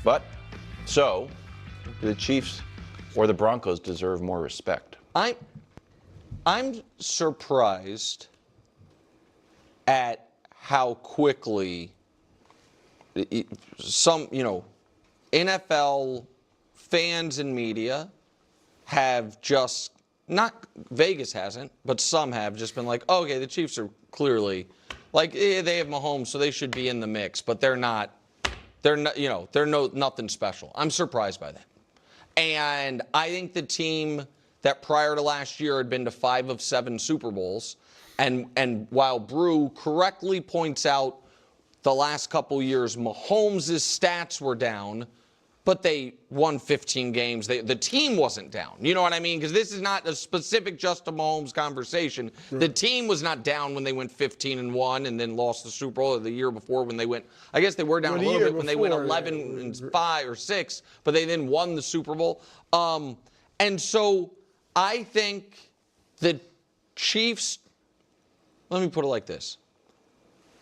But, so, do the Chiefs or the Broncos deserve more respect? I'm surprised at how quickly some, NFL fans and media have just, not Vegas hasn't, but some have just been like, oh, okay, the Chiefs are clearly, like, they have Mahomes, so they should be in the mix, but they're not, nothing special. I'm surprised by that. And I think the team that prior to last year had been to 5 of 7 Super Bowls, and while Brew correctly points out the last couple years, Mahomes' stats were down, but they won 15 games. The team wasn't down. You know what I mean? Because this is not a specific just to Mahomes conversation. Sure. The team was not down when they went 15-1 and then lost the Super Bowl the year before when they went. I guess they were down a little bit when they went 11-5 or 6, but they then won the Super Bowl. And so I think the Chiefs. Let me put it like this.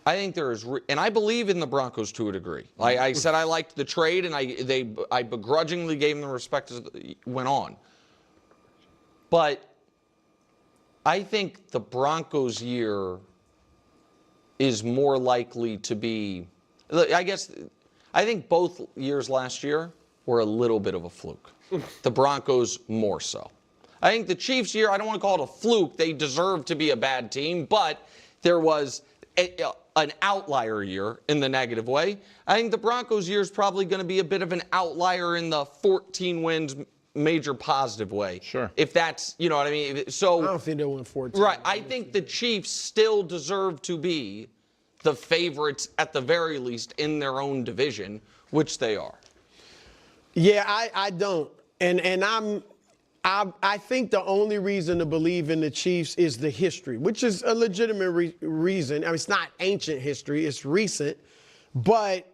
I think there is, and I believe in the Broncos to a degree. I said I liked the trade, and I begrudgingly gave them the respect as it went on. But I think the Broncos' year is more likely to be, I think both years last year were a little bit of a fluke. The Broncos more so. I think the Chiefs' year, I don't want to call it a fluke. They deserve to be a bad team, but there was an outlier year in the negative way. I think the Broncos' year is probably going to be a bit of an outlier in the 14 wins major positive way. Sure. If that's, you know what I mean? So I don't think they'll win 14. Right. I think the Chiefs still deserve to be the favorites at the very least in their own division, which they are. Yeah, I don't. And I think the only reason to believe in the Chiefs is the history, which is a legitimate reason. I mean, it's not ancient history, it's recent. But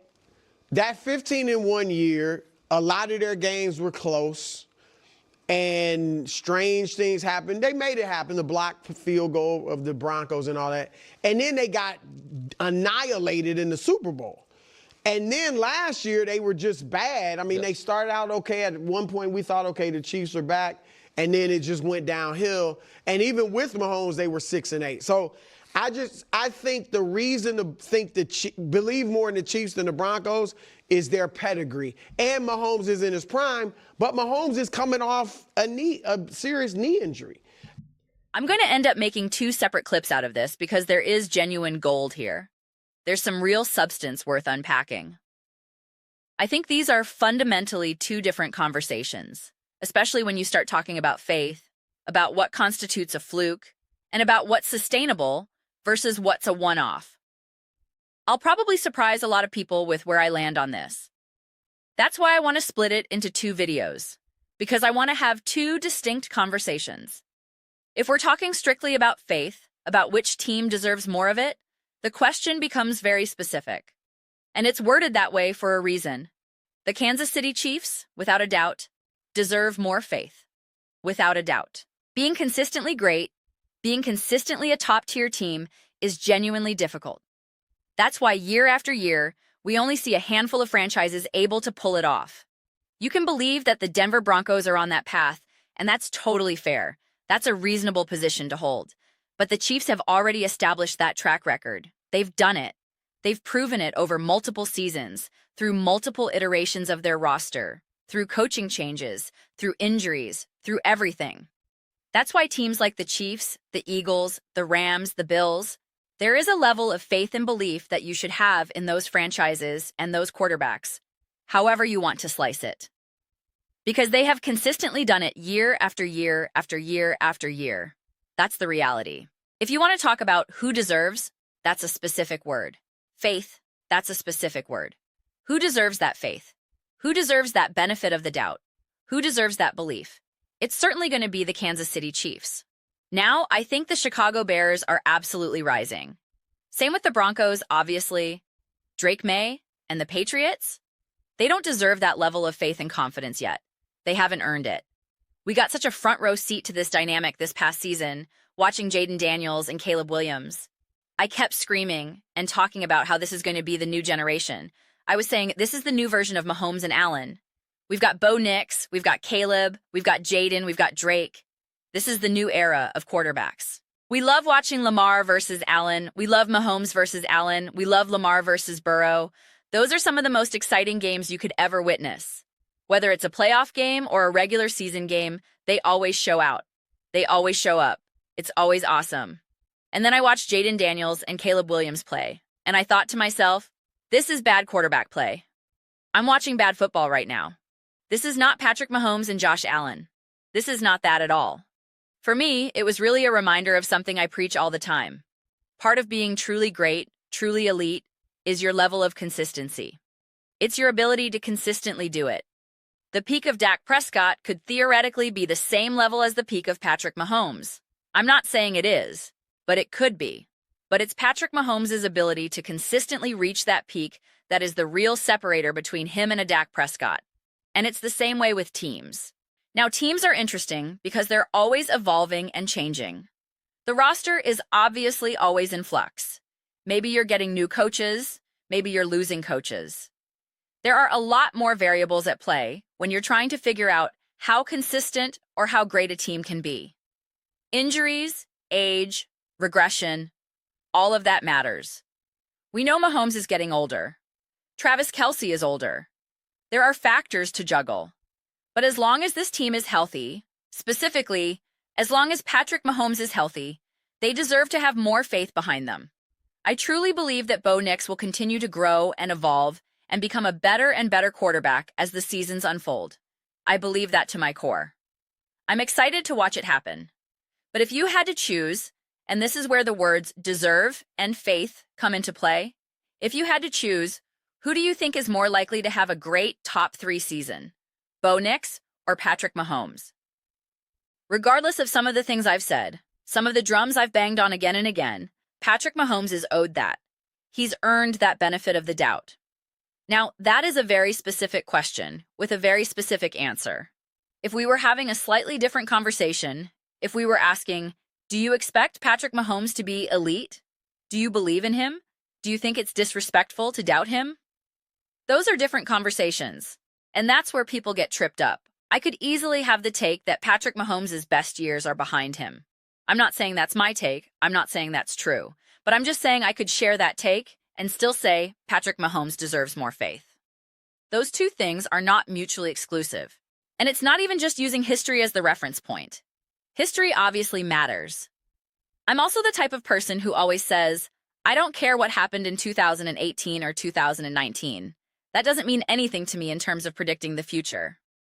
that 15-1 year, a lot of their games were close, and strange things happened. They made it happen, the blocked field goal of the Broncos and all that. And then they got annihilated in the Super Bowl. And then last year, they were just bad. I mean, They started out okay. At one point, we thought, okay, the Chiefs are back. And then it just went downhill. And even with Mahomes, they were 6-8. So I think the reason to think believe more in the Chiefs than the Broncos is their pedigree. And Mahomes is in his prime, but Mahomes is coming off a serious knee injury. I'm going to end up making 2 separate clips out of this because there is genuine gold here. There's some real substance worth unpacking. I think these are fundamentally 2 different conversations, especially when you start talking about faith, about what constitutes a fluke, and about what's sustainable versus what's a one-off. I'll probably surprise a lot of people with where I land on this. That's why I want to split it into 2 videos, because I want to have 2 distinct conversations. If we're talking strictly about faith, about which team deserves more of it, the question becomes very specific. And it's worded that way for a reason. The Kansas City Chiefs, without a doubt, deserve more faith. Without a doubt. Being consistently great, being consistently a top-tier team is genuinely difficult. That's why year after year, we only see a handful of franchises able to pull it off. You can believe that the Denver Broncos are on that path, and that's totally fair. That's a reasonable position to hold. But the Chiefs have already established that track record. They've done it. They've proven it over multiple seasons, through multiple iterations of their roster, through coaching changes, through injuries, through everything. That's why teams like the Chiefs, the Eagles, the Rams, the Bills, there is a level of faith and belief that you should have in those franchises and those quarterbacks, however you want to slice it. Because they have consistently done it year after year after year after year. That's the reality. If you want to talk about who deserves, that's a specific word. Faith, that's a specific word. Who deserves that faith? Who deserves that benefit of the doubt? Who deserves that belief? It's certainly going to be the Kansas City Chiefs. Now, I think the Chicago Bears are absolutely rising. Same with the Broncos, obviously. Drake May and the Patriots? They don't deserve that level of faith and confidence yet. They haven't earned it. We got such a front row seat to this dynamic this past season, watching Jaden Daniels and Caleb Williams. I kept screaming and talking about how this is going to be the new generation. I was saying this is the new version of Mahomes and Allen. We've got Bo Nix, we've got Caleb, we've got Jaden, we've got Drake. This is the new era of quarterbacks. We love watching Lamar versus Allen. We love Mahomes versus Allen. We love Lamar versus Burrow. Those are some of the most exciting games you could ever witness. Whether it's a playoff game or a regular season game, they always show out. They always show up. It's always awesome. And then I watched Jaden Daniels and Caleb Williams play, and I thought to myself, this is bad quarterback play. I'm watching bad football right now. This is not Patrick Mahomes and Josh Allen. This is not that at all. For me, it was really a reminder of something I preach all the time. Part of being truly great, truly elite, is your level of consistency. It's your ability to consistently do it. The peak of Dak Prescott could theoretically be the same level as the peak of Patrick Mahomes. I'm not saying it is, but it could be. But it's Patrick Mahomes' ability to consistently reach that peak that is the real separator between him and a Dak Prescott. And it's the same way with teams. Now, teams are interesting because they're always evolving and changing. The roster is obviously always in flux. Maybe you're getting new coaches, maybe you're losing coaches. There are a lot more variables at play when you're trying to figure out how consistent or how great a team can be. Injuries, age, regression, all of that matters. We know Mahomes is getting older. Travis Kelce is older. There are factors to juggle. But as long as this team is healthy, specifically, as long as Patrick Mahomes is healthy, they deserve to have more faith behind them. I truly believe that Bo Nix will continue to grow and evolve and become a better and better quarterback as the seasons unfold. I believe that to my core. I'm excited to watch it happen. But if you had to choose, and this is where the words deserve and faith come into play, if you had to choose, who do you think is more likely to have a great top 3 season? Bo Nix or Patrick Mahomes? Regardless of some of the things I've said, some of the drums I've banged on again and again, Patrick Mahomes is owed that. He's earned that benefit of the doubt. Now, that is a very specific question with a very specific answer. If we were having a slightly different conversation, if we were asking, do you expect Patrick Mahomes to be elite? Do you believe in him? Do you think it's disrespectful to doubt him? Those are different conversations. And that's where people get tripped up. I could easily have the take that Patrick Mahomes' best years are behind him. I'm not saying that's my take. I'm not saying that's true. But I'm just saying I could share that take and still say Patrick Mahomes deserves more faith. Those two things are not mutually exclusive. And it's not even just using history as the reference point. History obviously matters. I'm also the type of person who always says, I don't care what happened in 2018 or 2019. That doesn't mean anything to me in terms of predicting the future.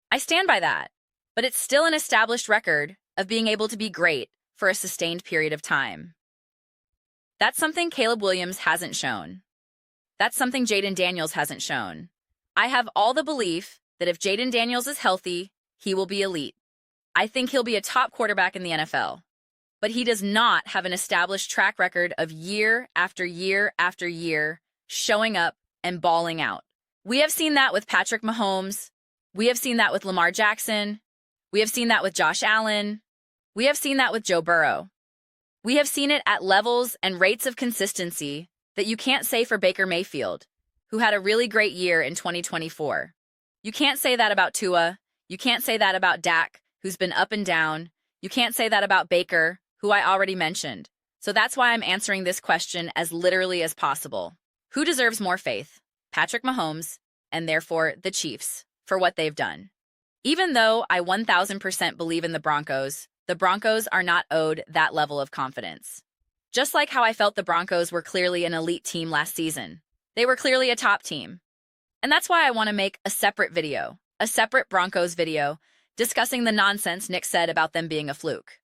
I stand by that, but it's still an established record of being able to be great for a sustained period of time. That's something Caleb Williams hasn't shown. That's something Jaden Daniels hasn't shown. I have all the belief that if Jaden Daniels is healthy, he will be elite. I think he'll be a top quarterback in the NFL. But he does not have an established track record of year after year after year showing up and balling out. We have seen that with Patrick Mahomes. We have seen that with Lamar Jackson. We have seen that with Josh Allen. We have seen that with Joe Burrow. We have seen it at levels and rates of consistency that you can't say for Baker Mayfield, who had a really great year in 2024. You can't say that about Tua. You can't say that about Dak, who's been up and down. You can't say that about Baker, who I already mentioned. So that's why I'm answering this question as literally as possible. Who deserves more faith? Patrick Mahomes, and therefore the Chiefs, for what they've done. Even though I 1000% believe in the Broncos are not owed that level of confidence. Just like how I felt the Broncos were clearly an elite team last season. They were clearly a top team. And that's why I want to make a separate video, a separate Broncos video, discussing the nonsense Nick said about them being a fluke.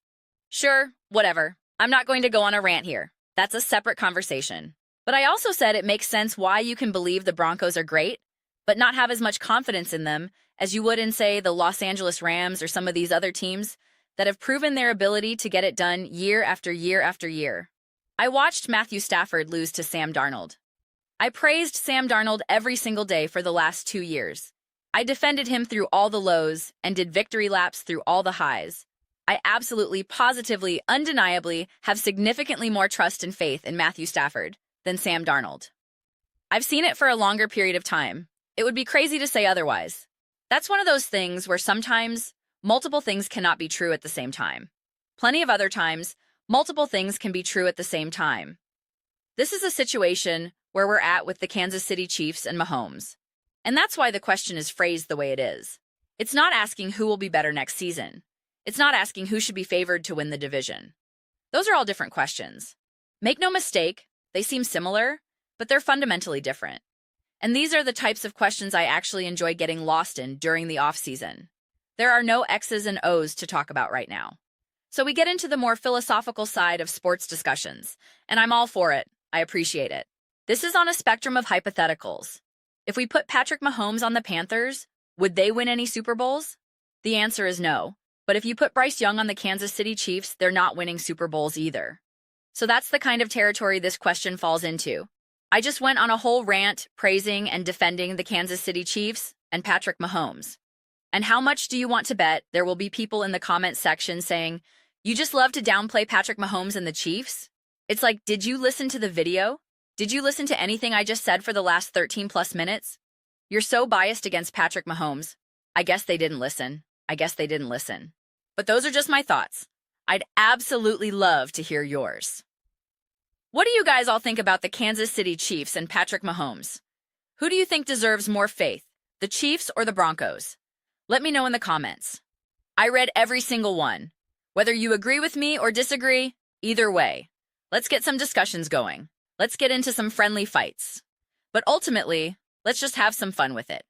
Sure, whatever. I'm not going to go on a rant here. That's a separate conversation. But I also said it makes sense why you can believe the Broncos are great, but not have as much confidence in them as you would in, say, the Los Angeles Rams or some of these other teams that have proven their ability to get it done year after year after year. I watched Matthew Stafford lose to Sam Darnold. I praised Sam Darnold every single day for the last 2 years. I defended him through all the lows and did victory laps through all the highs. I absolutely, positively, undeniably have significantly more trust and faith in Matthew Stafford than Sam Darnold. I've seen it for a longer period of time. It would be crazy to say otherwise. That's one of those things where sometimes multiple things cannot be true at the same time. Plenty of other times, multiple things can be true at the same time. This is a situation where we're at with the Kansas City Chiefs and Mahomes. And that's why the question is phrased the way it is. It's not asking who will be better next season. It's not asking who should be favored to win the division. Those are all different questions. Make no mistake, they seem similar, but they're fundamentally different. And these are the types of questions I actually enjoy getting lost in during the off-season. There are no X's and O's to talk about right now. So we get into the more philosophical side of sports discussions, and I'm all for it. I appreciate it. This is on a spectrum of hypotheticals. If we put Patrick Mahomes on the Panthers, would they win any Super Bowls? The answer is no. But if you put Bryce Young on the Kansas City Chiefs, they're not winning Super Bowls either. So that's the kind of territory this question falls into. I just went on a whole rant praising and defending the Kansas City Chiefs and Patrick Mahomes. And how much do you want to bet there will be people in the comment section saying, "You just love to downplay Patrick Mahomes and the Chiefs?" It's like, did you listen to the video? Did you listen to anything I just said for the last 13 plus minutes? You're so biased against Patrick Mahomes. I guess they didn't listen. But those are just my thoughts. I'd absolutely love to hear yours. What do you guys all think about the Kansas City Chiefs and Patrick Mahomes? Who do you think deserves more faith, the Chiefs or the Broncos? Let me know in the comments. I read every single one. Whether you agree with me or disagree, either way, let's get some discussions going. Let's get into some friendly fights. But ultimately, let's just have some fun with it.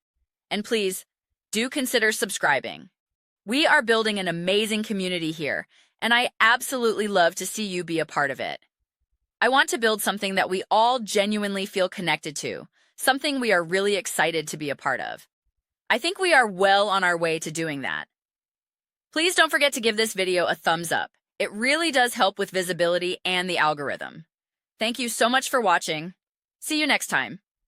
And please, do consider subscribing. We are building an amazing community here, and I absolutely love to see you be a part of it. I want to build something that we all genuinely feel connected to, something we are really excited to be a part of. I think we are well on our way to doing that. Please don't forget to give this video a thumbs up. It really does help with visibility and the algorithm. Thank you so much for watching. See you next time.